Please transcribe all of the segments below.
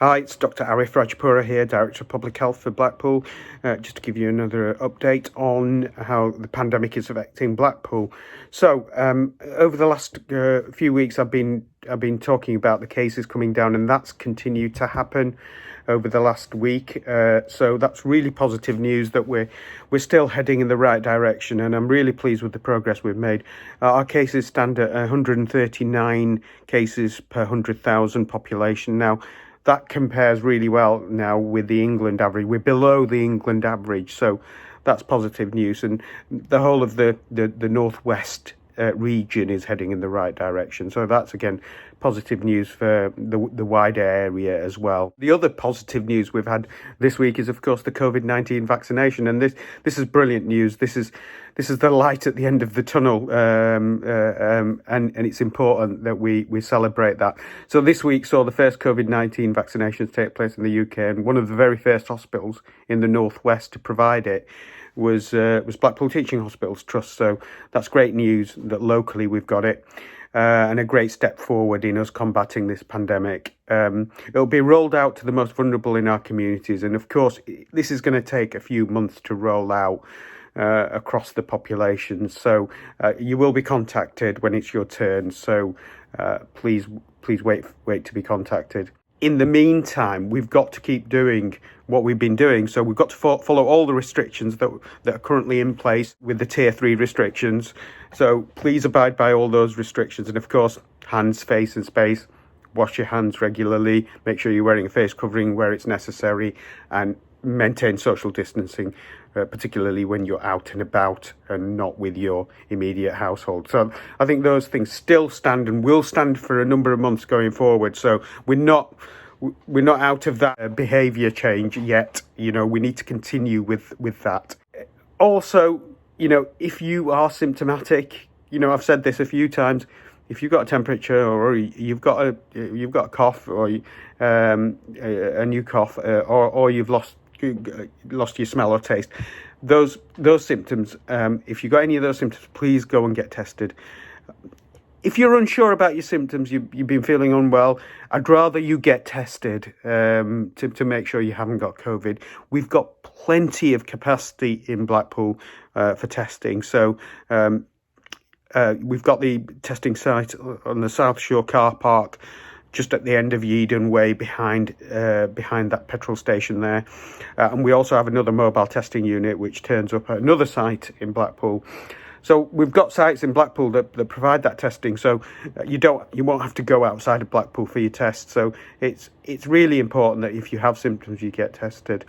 Hi, it's Dr. Arif Rajpura here, Director of Public Health for Blackpool. Just to give you another update on how the pandemic is affecting Blackpool. So, over the last few weeks, I've been talking about the cases coming down, and that's continued to happen over the last week. So that's really positive news that we're still heading in the right direction, and I'm really pleased with the progress we've made. Our cases stand at 139 cases per 100,000 population now. That compares really well now with the England average. We're below the England average, so that's positive news. And the whole of the northwest region is heading in the right direction. So that's, again, positive news for the wider area as well. The other positive news we've had this week is, of course, the COVID-19 vaccination. And this is brilliant news. This is the light at the end of the tunnel, and it's important that we celebrate that. So this week saw the first COVID-19 vaccinations take place in the UK, and one of the very first hospitals in the northwest to provide it was Blackpool Teaching Hospitals Trust. So that's great news that locally we've got it, and a great step forward in us combating this pandemic. It'll be rolled out to the most vulnerable in our communities, and of course this is going to take a few months to roll out across the population. So you will be contacted when it's your turn. So please wait to be contacted. In the meantime, we've got to keep doing what we've been doing. So we've got to follow all the restrictions that are currently in place with the Tier 3 restrictions. So please abide by all those restrictions. And of course, hands, face and space. Wash your hands regularly. Make sure you're wearing a face covering where it's necessary, and maintain social distancing, particularly when you're out and about and not with your immediate household. So I think those things still stand and will stand for a number of months going forward. So we're not out of that behaviour change yet. We need to continue with that. Also, if you are symptomatic, I've said this a few times. If you've got a temperature, or you've got a cough, or a new cough, or you've lost your smell or taste, those symptoms, if you've got any of those symptoms, please go and get tested. If you're unsure about your symptoms, you've been feeling unwell, I'd rather you get tested to make sure you haven't got COVID. We've got plenty of capacity in Blackpool for testing. So we've got the testing site on the South Shore car park, just at the end of Yeadon Way, behind that petrol station there. And we also have another mobile testing unit which turns up at another site in Blackpool. So we've got sites in Blackpool that provide that testing, so you won't have to go outside of Blackpool for your test. So it's really important that if you have symptoms, you get tested.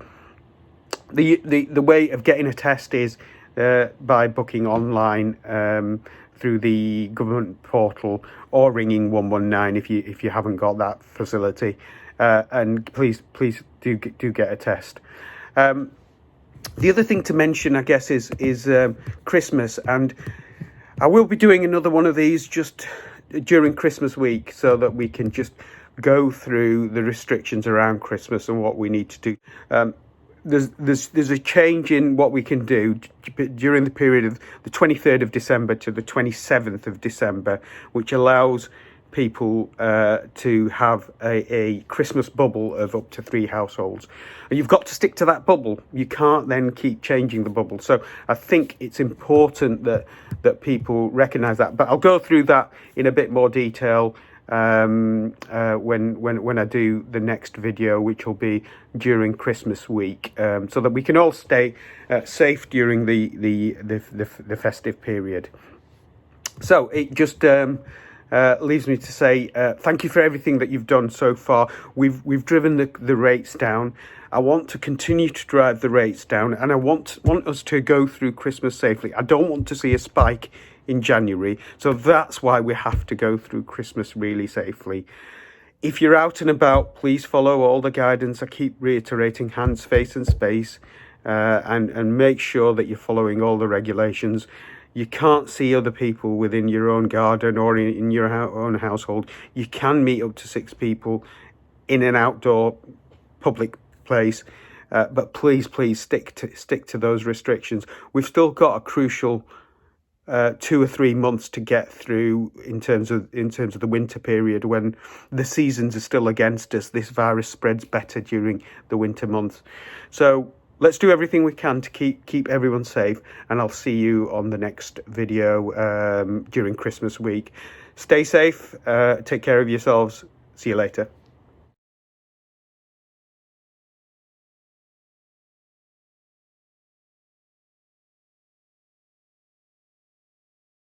The way of getting a test is by booking online through the government portal, or ringing 119 if you haven't got that facility. And please do get a test. The other thing to mention, I guess, is Christmas, and I will be doing another one of these just during Christmas week, so that we can just go through the restrictions around Christmas and what we need to do. There's a change in what we can do during the period of the 23rd of December to the 27th of December, which allows people to have a Christmas bubble of up to 3 households. And you've got to stick to that bubble. You can't then keep changing the bubble. So I think it's important that people recognise that. But I'll go through that in a bit more detail when I do the next video, which will be during Christmas week, so that we can all stay safe during the festive period. So it just leaves me to say thank you for everything that you've done so far. We've driven the rates down. I want to continue to drive the rates down, and I want us to go through Christmas safely. I don't want to see a spike in January, so that's why we have to go through Christmas really safely. If you're out and about, please follow all the guidance. I keep reiterating: hands, face and space, and make sure that you're following all the regulations. You can't see other people within your own garden or in your own household. You can meet up to 6 people in an outdoor public place, but please stick to those restrictions. We've still got a crucial 2 or 3 months to get through in terms of the winter period, when the seasons are still against us. This virus spreads better during the winter months. So let's do everything we can to keep everyone safe, and I'll see you on the next video during Christmas week. Stay safe, take care of yourselves. See you later.